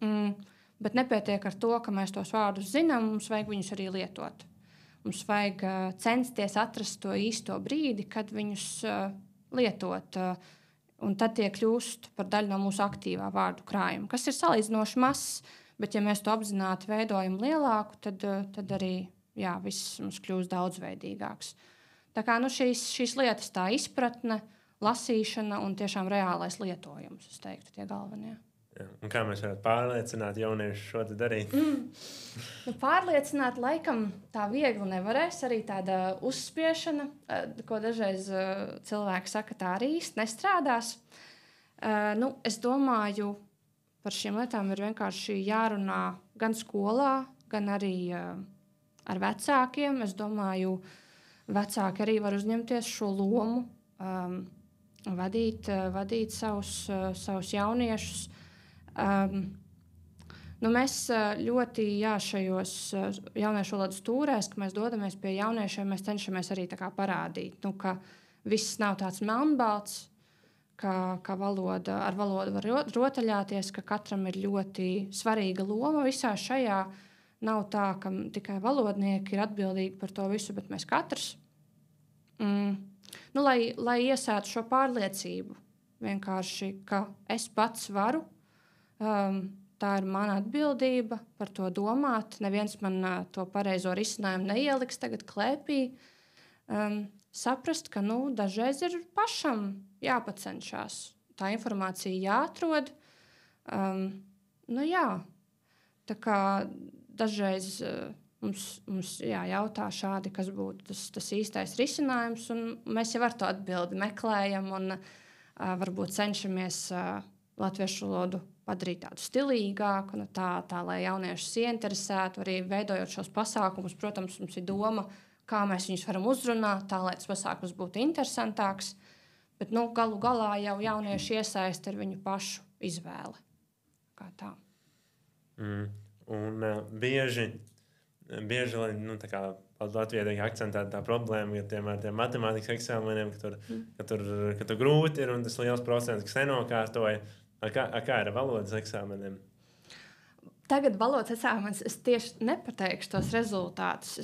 bet nepietiek ar to, ka mēs tos vārdus zinām, mums vajag viņus arī lietot. Mums vajag censties atrast to īsto brīdi, kad viņus lietot, un tad tie kļūst par daļu no mūsu aktīvā vārdu krājuma, kas ir salīdzinoši mazs, bet ja mēs to apzināti veidojam lielāku, tad arī viss mums kļūst daudzveidīgāks. Tā kā šīs lietas, tā izpratne, lasīšana un tiešām reālais lietojums, es teiktu, tie galvenie. Jā. Un kā mēs varētu pārliecināt jauniešus šo te darīt? Pārliecināt laikam tā viegli nevarēs, arī tāda uzspiešana, ko dažreiz cilvēki saka, tā arī īsti nestrādās. Es domāju, par šīm lietām ir vienkārši jārunā gan skolā, gan arī ar vecākiem. Es domāju, vecāki arī var uzņemties šo lomu, vadīt savus jauniešus. Mēs ļoti šajos jauniešu valodas tūrēs, ka mēs dodamies pie jauniešiem, mēs cenšamies arī tā kā parādīt, ka viss nav tāds melnbalts, ka ar valodu var rotaļāties, ka katram ir ļoti svarīga loma visā šajā. Nav tā, ka tikai valodnieki ir atbildīgi par to visu, bet mēs katrs. Lai iesētu šo pārliecību, vienkārši, ka es pats varu, tā ir mana atbildība par to domāt. Neviens man to pareizo risinājumu neieliks tagad klēpī. Saprast, ka dažreiz ir pašam jāpacenšās. Tā informācija jāatrod. Tā kā dažreiz mums jautā šādi, kas būtu tas īstais risinājums, un mēs jau ar to atbildi meklējam un varbūt cenšamies latviešu valodu padarīt tādu stilīgāku, tā lai jauniešus ieinteresētu, arī veidojot šos pasākumus. Protams, mums ir doma, kā mēs viņus varam uzrunāt, tā lai tas pasākums būtu interesantāks. Bet galu galā jau jaunieši iesaist ar viņu pašu izvēli. Kā tā. Un bieži, lai tā kā Latvijā tiek akcentēta tā problēma, ka ar tiem matemātikas eksāmeniem, ka tur grūti ir un tas liels procents, kas nenokārtoja. Kā ir ar valodas eksāmeniem? Tagad valodas eksāmenis es tieši nepateikšu tos rezultātus.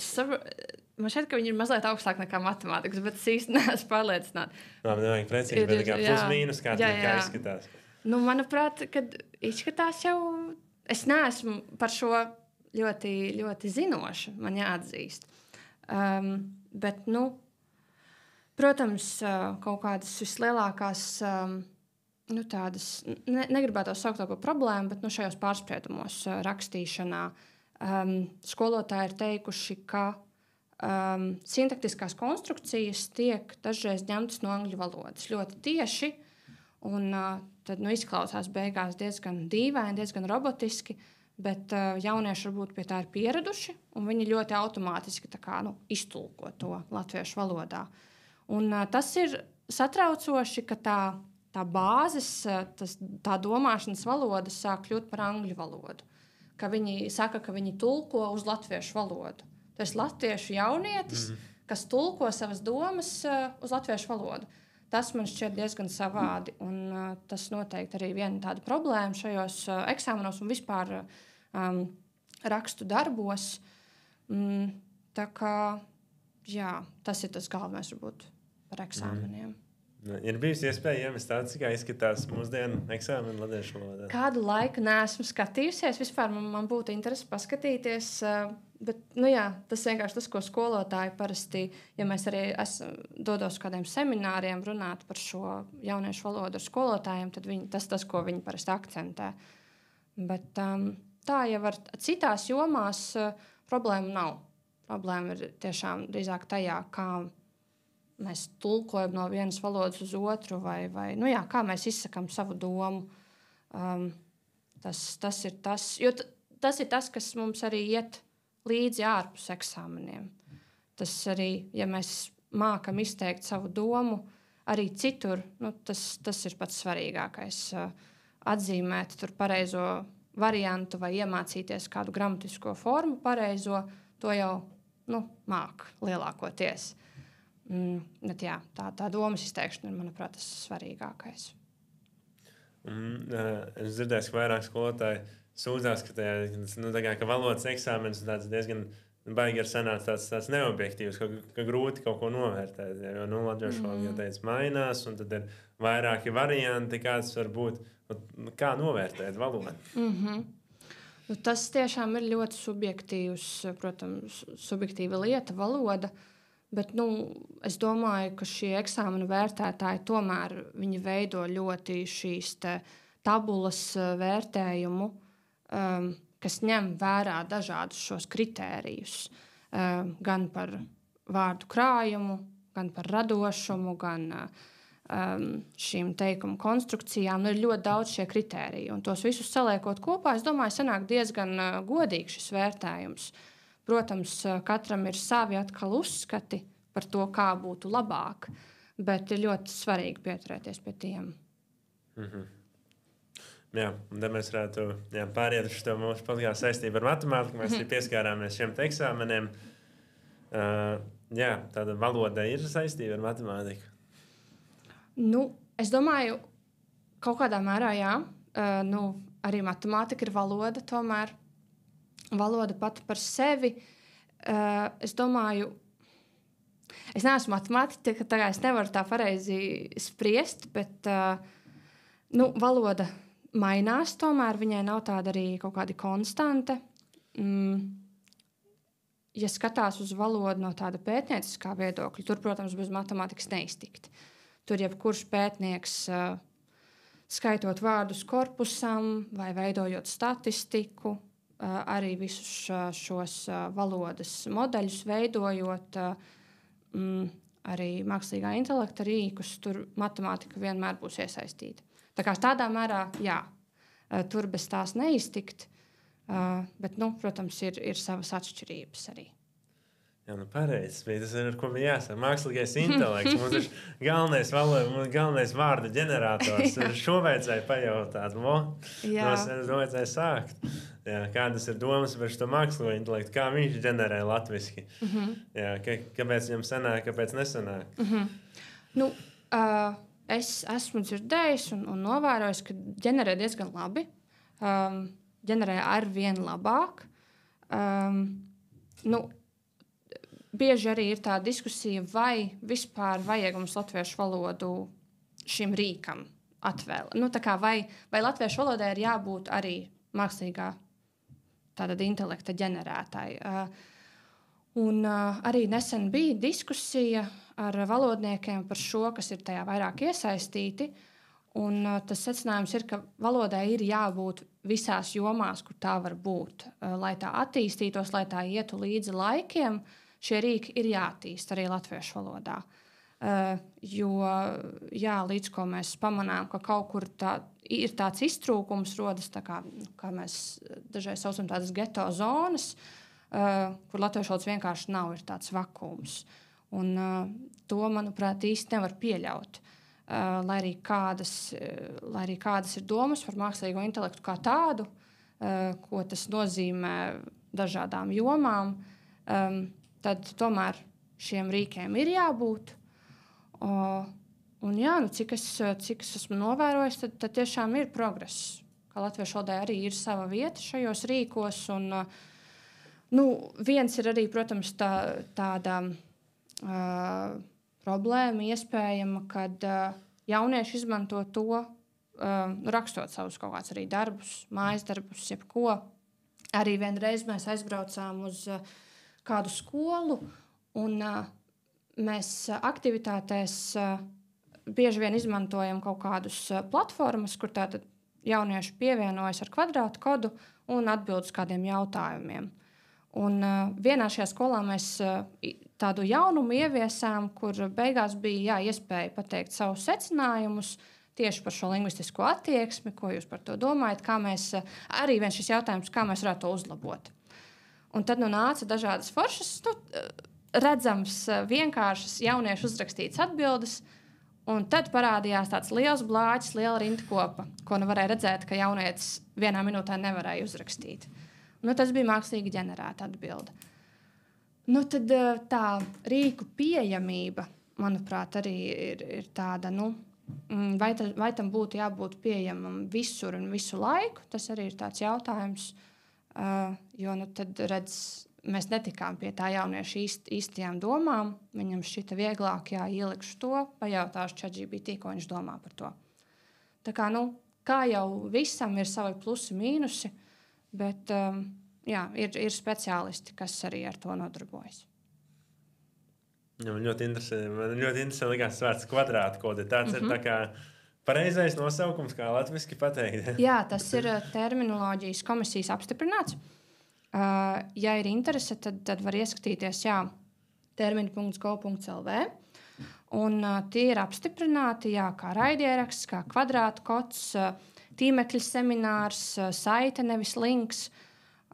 Man šķiet, ka viņi ir mazliet augstāk nekā matemātikas, bet es īsti neesmu pārliecināta. Labi, nevajag precīzi, bet kā plus mīnus, kā izskatās. Manuprāt, kad izskatās jau, es neesmu par šo ļoti, ļoti zinoša, man jāatzīst. Bet, protams, kaut kādas vislielākās, tādas, negribētu saukt par problēmu, bet šajos pārspriedumos rakstīšanā skolotāji ir teikuši, ka sintaktiskās konstrukcijas tiek dažreiz ņemtas no angļu valodas ļoti tieši, un tad izklausās beigās diezgan dīvaini, diezgan robotiski, bet jaunieši varbūt pie tā ir pieraduši, un viņi ļoti automātiski iztulko to latviešu valodā. Un tas ir satraucoši, ka tā bāzes, tā domāšanas valoda sāk kļūt par angļu valodu. Ka viņi saka, ka viņi tulko uz latviešu valodu. Tas ir latviešu jaunietis, kas tulko savas domas uz latviešu valodu. Tas man šķiet diezgan savādi, un tas noteikti arī viena tāda problēma šajos eksāmenos un vispār rakstu darbos. Tā kā, tas ir tas galvenais varbūt par eksāmeniem. Ir bijusi iespēja iemest tāds, kā izskatās mūsdienu eksāmenu latviešu valodā? Kādu laiku neesmu skatījusies. Vispār man būtu interesi paskatīties. Bet, tas vienkārši tas, ko skolotāji parasti, ja mēs arī dodos kādiem semināriem runāt par šo jauniešu valodu ar skolotājiem, tad tas, ko viņi parasti akcentē. Bet tā jau ar citās jomās problēma nav. Problēma ir tiešām drīzāk tajā, kā mēs tulkojam no vienas valodas uz otru, vai kā mēs izsakām savu domu. Tas ir tas, jo tas ir tas, kas mums arī iet līdzi ārpus eksāmeniem. Tas arī, ja mēs mākam izteikt savu domu, arī citur, tas ir pats svarīgākais. Atzīmēt tur pareizo variantu vai iemācīties kādu gramatisko formu pareizo, to jau māk lielākoties. Bet tā domas izteikšana ir, manuprāt, tas svarīgākais. Es dzirdēju, ka vairāk skolotāji sūdzās, ka valodas eksāmenis ir diezgan baigi ar sanāca tāds neobjektīvs, ka grūti kaut ko novērtēt. Jo latviešu valoda teica mainās, un tad ir vairāki varianti, kāds var būt. Kā novērtēt valodu? Tas tiešām ir ļoti subjektīvs, protams, subjektīva lieta, valoda. Bet es domāju, ka šie eksāmenu vērtētāji tomēr viņi veido ļoti šīs tabulas vērtējumu, kas ņem vērā dažādus šos kritērijus. Gan par vārdu krājumu, gan par radošumu, gan šīm teikumu konstrukcijām. Ir ļoti daudz šie kritēriji. Un tos visus saliekot kopā, es domāju, sanāk diezgan godīgs šis vērtējums. Protams, katram ir savi atkal uzskati par to, kā būtu labāk, bet ir ļoti svarīgi pieturēties pie tiem. Jā, un tad mēs varētu pāriet uz to mūsu podkāstu saistību ar matemātiku. Mēs arī pieskārāmies šiem eksāmeniem. Tāda valoda ir saistība ar matemātiku? Es domāju, kaut kādā mērā jā. Arī matemātika ir valoda tomēr. Valoda pati par sevi. Es domāju, es neesmu matemātiķa, tā kā es nevaru tā pareizi spriest, bet valoda mainās tomēr, viņai nav tāda arī kaut kāda konstante. Ja skatās uz valodu no tāda pētnieciskā viedokļa, tur, protams, bez matemātikas neiztikt. Tur jebkurš pētnieks, skaitot vārdus korpusam vai veidojot statistiku, arī visus šos valodas modeļus veidojot, arī mākslīgā intelekta rīkus, tur matemātika vienmēr būs iesaistīta. Tā kā tādā mērā, jā. tur bez tās neiztikt. Bet, protams, ir savas atšķirības arī. Jā, pareizi. Tas ir, ar ko bija jāsaka. Mākslīgais intelekts. Mums ir galvenais valoda, galvenais vārdu ģenerators. Šo vajadzēja pajautāt. To vajadzēja sākt. Jā, kādas ir domas par šo mākslīgo intelektu? Kā viņš ģenerē latviski? Jā, kāpēc viņam sanāk, kāpēc nesanāk? Es esmu dzirdējis un novērojis, ka ģenerē diezgan labi. Ģenerē arvien labāk. Bieži arī ir tā diskusija, vai vispār vajag mums latviešu valodu šim rīkam atvēlēt. Vai latviešu valodai ir jābūt arī mākslīgā intelekta ģenerētāji. Arī nesen bija diskusija ar valodniekiem par šo, kas ir tajā vairāk iesaistīti. Un tas secinājums ir, ka valodai ir jābūt visās jomās, kur tā var būt. Lai tā attīstītos, lai tā ietu līdzi laikiem, šie rīki ir jāattīst arī latviešu valodā. Līdz ko mēs pamanām, ka kaut kur ir tāds iztrūkums, rodas kā mēs dažreiz saucam tādas geto zonas, kur latviešu valodas vienkārši nav, ir tāds vakums. Un to, manuprāt, īsti nevar pieļaut. Lai arī kādas ir domas par mākslīgo intelektu kā tādu, ko tas nozīmē dažādām jomām, tad tomēr šiem rīkiem ir jābūt. Cik es esmu novērojis, tad tiešām ir progress. Kā latviešu valodai arī ir sava vieta šajos rīkos. Viens ir arī, protams, tāda problēma iespējama, kad jaunieši izmanto to, rakstot savus kaut kādus arī darbus, mājas darbus, jebko. Arī vienreiz mēs aizbraucām uz kādu skolu, un mēs aktivitātēs bieži vien izmantojam kaut kādus platformas, kur tātad jaunieši pievienojas ar kvadrātu kodu un atbild uz kādiem jautājumiem. Un vienā šajā skolā mēs tādu jaunumu ieviesām, kur beigās bija iespēja pateikt savus secinājumus tieši par šo lingvistisko attieksmi, ko jūs par to domājat, arī viens šis jautājums, kā mēs varētu to uzlabot. Un tad nāca dažādas foršas, redzams, vienkāršas jauniešu uzrakstītas atbildes, un tad parādījās tāds liels blāķis, liela rindkopa, ko varēja redzēt, ka jaunietis vienā minūtē nevarēja uzrakstīt. Tas bija mākslīgi ģenerēta atbilde. Tad tā rīku pieejamība, manuprāt, arī ir tāda, vai tam būtu jābūt pieejamam visur un visu laiku, tas arī ir tāds jautājums, jo tad mēs netikām pie tā jauniešu īstajām domām, viņam šķita vieglāk, ielikšu to, pajautāšu ChatGPT, ko viņš domā par to. Tā kā jau visam ir savi plusi, mīnusi, bet ir speciālisti, kas arī ar to nodarbojas. Man ļoti interesanti likās vārds kvadrātu kode. Tāds ir tā kā pareizais nosaukums, kā latviski pateikt. Jā, tas ir terminoloģijas komisijas apstiprināts. Ja ir interese, tad var ieskatīties termini.go.lv. Un tie ir apstiprināti, kā raidieraksts, kā kvadrātu kods, tīmekļa seminārs, saite, nevis links.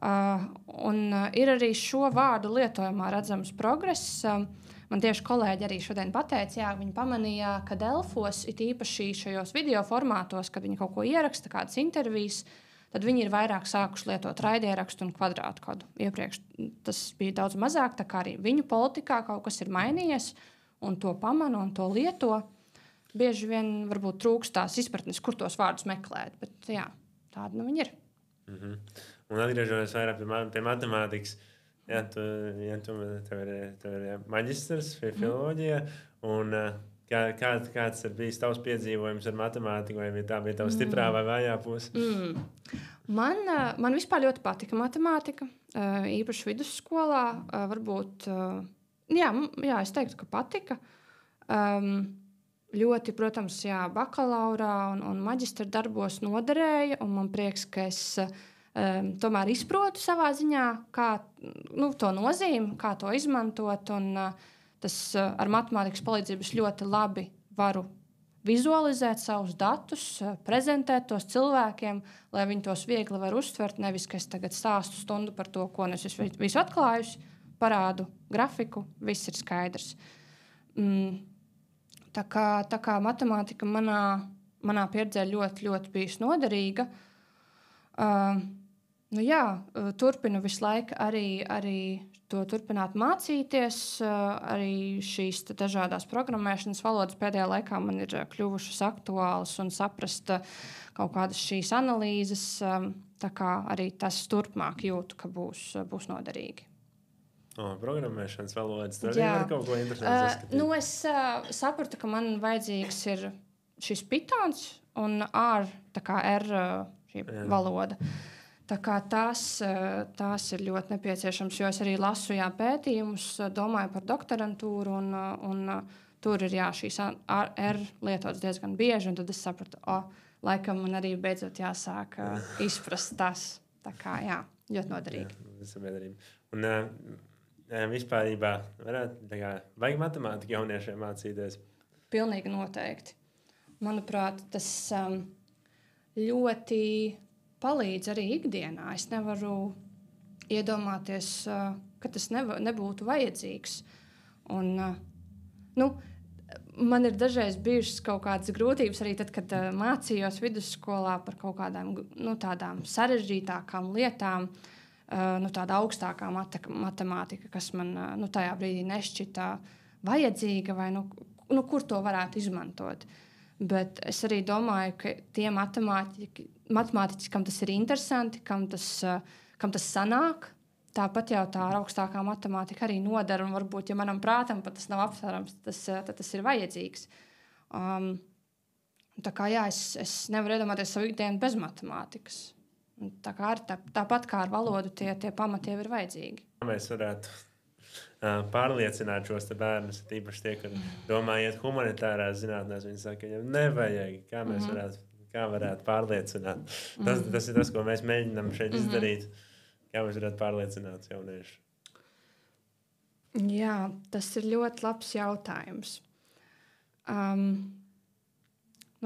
Un ir arī šo vārdu lietojumā redzams progress. Man tieši kolēģi arī šodien pateica, viņi pamanīja, ka Delfos, it īpaši šajos video formātos, kad viņi kaut ko ieraksta, kādas intervijas, tad viņi ir vairāk sākuši lietot raidierakstu un kvadrātu kodu. Iepriekš tas bija daudz mazāk, tā kā arī viņu politikā kaut kas ir mainījies, un to pamana un to lieto. Bieži vien varbūt trūkst tās izpratnes, kur tos vārdus meklēt, bet tāda viņi ir. Un atgriežoties vairāk pie matemātikas, tev ir maģistrs filoloģijā, un kāds ir bijis tavs piedzīvojums ar matemātiku, vai tā bija tava stiprā vai vājā puse? Man vispār ļoti patika matemātika, īpaši vidusskolā, varbūt, es teiktu, ka patika. Ļoti, protams, bakalaurā un maģistra darbos noderēja, un man prieks, ka es tomēr izprotu savā ziņā, kā to nozīmi, kā to izmantot, un tas ar matemātikas palīdzību ļoti labi varu vizualizēt savus datus, prezentēt tos cilvēkiem, lai viņi tos viegli var uztvert. Nevis, ka es tagad stāstu stundu par to, ko es visu atklājusi, parādu grafiku, viss ir skaidrs. Tā kā matemātika manā pieredzē ļoti, ļoti bijusi noderīga. Turpinu visu laiku arī to turpināt mācīties. Arī šīs dažādās programmēšanas valodas pēdējā laikā man ir kļuvušas aktuālas un saprast kaut kādas šīs analīzes. Tā kā arī tas turpmāk jūtu, ka būs noderīgi. Programmēšanas valodas. Tur arī var kaut ko interesantu saskatīt. Es sapratu, ka man vajadzīgs ir šis Pythons un R šī valoda. Tā kā tās ir ļoti nepieciešams, jo es arī lasu pētījumus, domāju par doktorantūru, un tur ir šīs R lietotas diezgan bieži, un tad es sapratu, laikam man arī beidzot jāsāk izprast tas. Tā kā, ļoti noderīgi. Vispārībā vajag matemātiku jauniešiem mācīties? Pilnīgi noteikti. Manuprāt, tas ļoti palīdz arī ikdienā. Es nevaru iedomāties, ka tas nebūtu vajadzīgs. Un, man ir dažreiz bijušas kaut kādas grūtības arī tad, kad mācījos vidusskolā par kaut kādām tādām sarežģītākām lietām. Tāda augstākā matemātika, kas man tajā brīdī nešķita vajadzīga, vai kur to varētu izmantot. Bet es arī domāju, ka tie matemātiķi, kam tas ir interesanti, kam tas sanāk, tāpat jau tā augstākā matemātika arī nodara, un varbūt, ja manam prātam pat tas nav aptverams, tad tas ir vajadzīgs. Tā kā es nevaru iedomāties savu ikdienu bez matemātikas. Tāpat kā ar valodu, tie pamati jau ir vajadzīgi. Mēs varētu pārliecināt šos bērnus, tīpaši tie, kad domā iet humanitārās zinātnēs, viņi saka, ka nevajag. Kā varētu pārliecināt? Tas ir tas, ko mēs mēģinām šeit izdarīt. Kā mēs varētu pārliecināt jauniešus? Jā, tas ir ļoti labs jautājums.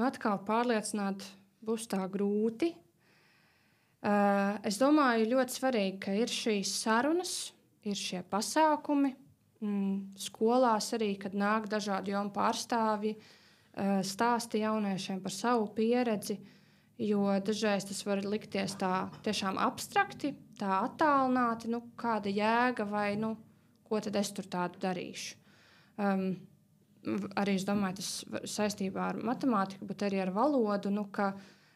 Atkal pārliecināt būs tā grūti. Es domāju, ļoti svarīgi, ka ir šīs sarunas, ir šie pasākumi. Skolās arī, kad nāk dažādi jomu pārstāvji, stāsta jauniešiem par savu pieredzi, jo dažreiz tas var likties tā tiešām abstrakti, tā attālināti, kāda jēga vai ko tad es tur tādu darīšu. Arī es domāju, tas saistībā ar matemātiku, bet arī ar valodu, ka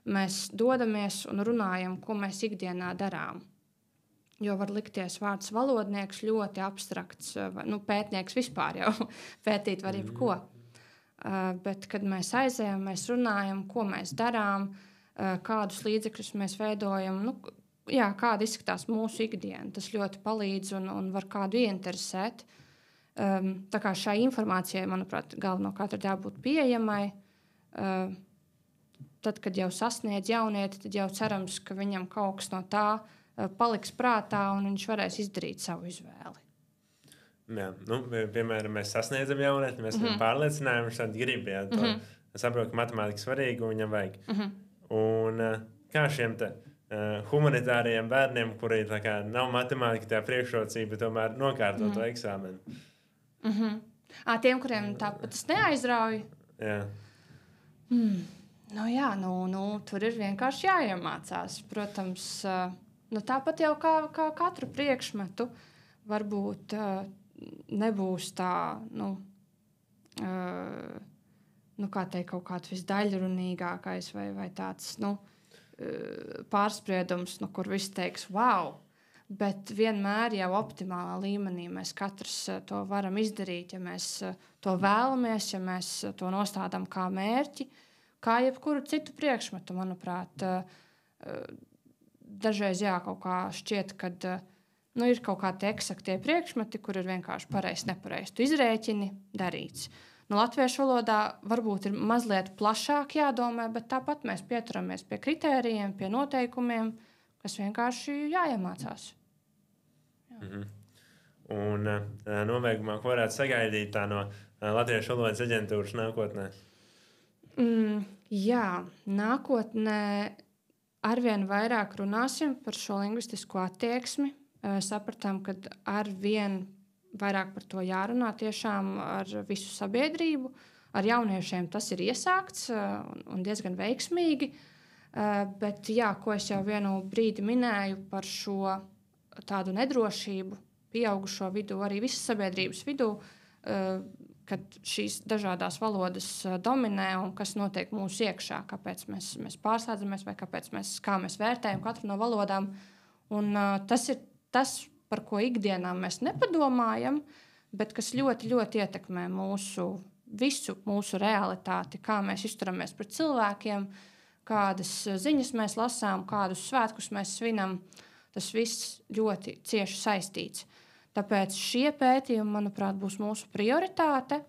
mēs dodamies un runājam, ko mēs ikdienā darām. Jo var likties vārds valodnieks ļoti abstrakts, pētnieks vispār jau pētīt var jebko. Bet, kad mēs aizējam, mēs runājam, ko mēs darām, kādus līdzekļus mēs veidojam, kāda izskatās mūsu ikdiena. Tas ļoti palīdz un var kādu ieinteresēt. Tā kā šai informācijai, manuprāt, galvenokārt ir jābūt pieejamai. Tad, kad jau sasniedz jaunieti, tad jau cerams, ka viņam kaut kas no tā paliks prātā un viņš varēs izdarīt savu izvēli. Jā, piemēram, mēs sasniedzam jaunieti, mēs viņam pārliecinājām, viņš tādu grib. Es saprotu, ka matemātika ir svarīga un viņam vajag. Un kā šiem humanitāriem bērniem, kuri nav matemātika tā priekšrocība, tomēr nokārto to eksāmenu? Tiem, kuriem tāpat tas neaizrauj? Jā. Tur ir vienkārši jāiemācās. Protams, tāpat jau kā katru priekšmetu, varbūt nebūs tā, kā teikt, kaut kāds visdaļrunīgākais vai tāds pārspriedums, kur viss teiks, wow! Bet vienmēr jau optimālā līmenī mēs katrs to varam izdarīt, ja mēs to vēlamies, ja mēs to nostādām kā mērķi. Kā jebkuru citu priekšmetu, manuprāt, dažreiz kaut kā šķiet, ka ir kaut kādi eksaktie priekšmeti, kur ir vienkārši pareizi, nepareizi. Tu izrēķini, darīts. Latviešu valodā varbūt ir mazliet plašāk jādomā, bet tāpat mēs pieturamies pie kritērijiem, pie noteikumiem, kas vienkārši jāiemācās. Un nobeigumā, ko varētu sagaidīt no Latviešu valodas aģentūras nākotnē? Jā, nākotnē arvien vairāk runāsim par šo lingvistisko attieksmi. Sapratām, ka arvien vairāk par to jārunā tiešām ar visu sabiedrību. Ar jauniešiem tas ir iesākts un diezgan veiksmīgi. Bet, jā, ko es jau vienu brīdi minēju par šo tādu nedrošību, pieaugušo vidū, arī visas sabiedrības vidū, kad šīs dažādas valodas dominē un kas notiek mūsu iekšā, kāpēc mēs pārslēdzamies vai kā mēs vērtējam katru no valodām. Un, tas ir tas, par ko ikdienā mēs nepadomājam, bet kas ļoti, ļoti ietekmē visu mūsu realitāti, kā mēs izturamies pret cilvēkiem, kādas ziņas mēs lasām, kādus svētkus mēs svinam. Tas viss ļoti cieši saistīts. Tāpēc šie pētījumi, manuprāt, būs mūsu prioritāte.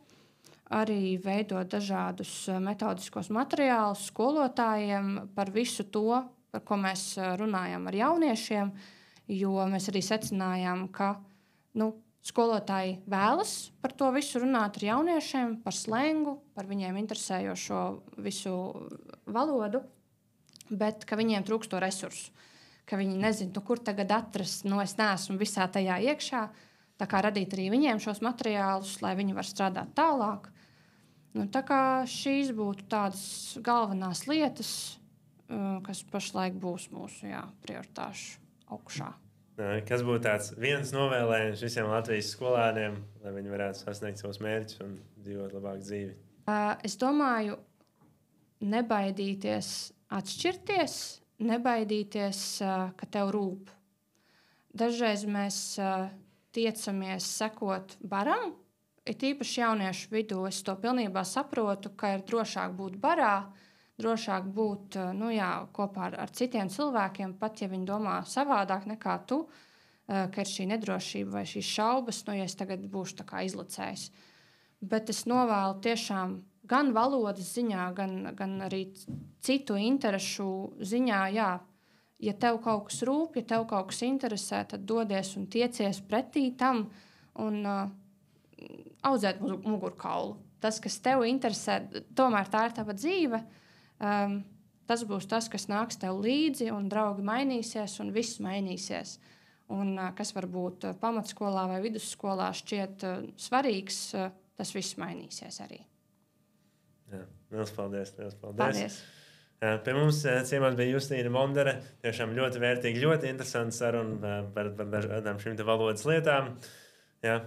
Arī veidot dažādus metodiskos materiālus skolotājiem par visu to, par ko mēs runājam ar jauniešiem, jo mēs arī secinājām, ka skolotāji vēlas par to visu runāt ar jauniešiem, par slengu, par viņiem interesējošo visu valodu, bet ka viņiem trūkst to resursu. Ka viņi nezina, kur tagad atrast, es neesmu visā tajā iekšā. Tā kā radīt arī viņiem šos materiālus, lai viņi var strādāt tālāk. Tā kā šīs būtu tādas galvenās lietas, kas pašlaik būs mūsu prioritāšu augšā. Kas būtu tāds viens novēlējums visiem Latvijas skolēniem, lai viņi varētu sasniegt savus mērķus un dzīvot labāku dzīvi? Es domāju, nebaidīties atšķirties, nebaidīties, ka tev rūp. Dažreiz mēs tiecamies sekot baram, it īpaši jauniešu vidū. Es to pilnībā saprotu, ka ir drošāk būt barā, drošāk būt kopā ar citiem cilvēkiem, pat ja viņi domā savādāk nekā tu, ka ir šī nedrošība vai šīs šaubas, ja es tagad būšu tā kā izlacējis. Bet es novēlu tiešām gan valodas ziņā, gan arī citu interešu ziņā, ja tev kaut kas rūp, ja tev kaut kas interesē, tad dodies un tiecies pretī tam un audzēt mugurkaulu. Tas, kas tev interesē, tomēr tā ir tava dzīve, tas būs tas, kas nāks tev līdzi, un draugi mainīsies, un viss mainīsies. Un kas varbūt pamatskolā vai vidusskolā šķiet svarīgs, tas viss mainīsies arī. Jā, liels paldies. Pie mums ciemos bija Justīna Mondere. Tiešām ļoti vērtīgi, ļoti interesanti saruna par dažādām šīm valodas lietām. Jā,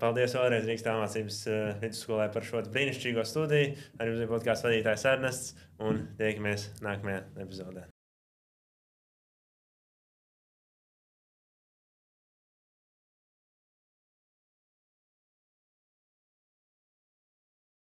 paldies vēlreiz Rīgas Tālmācības vidusskolai par šo brīnišķīgo studiju. Arī bija podkāstu vadītājs Ernests un tiekamies nākamajā epizodē.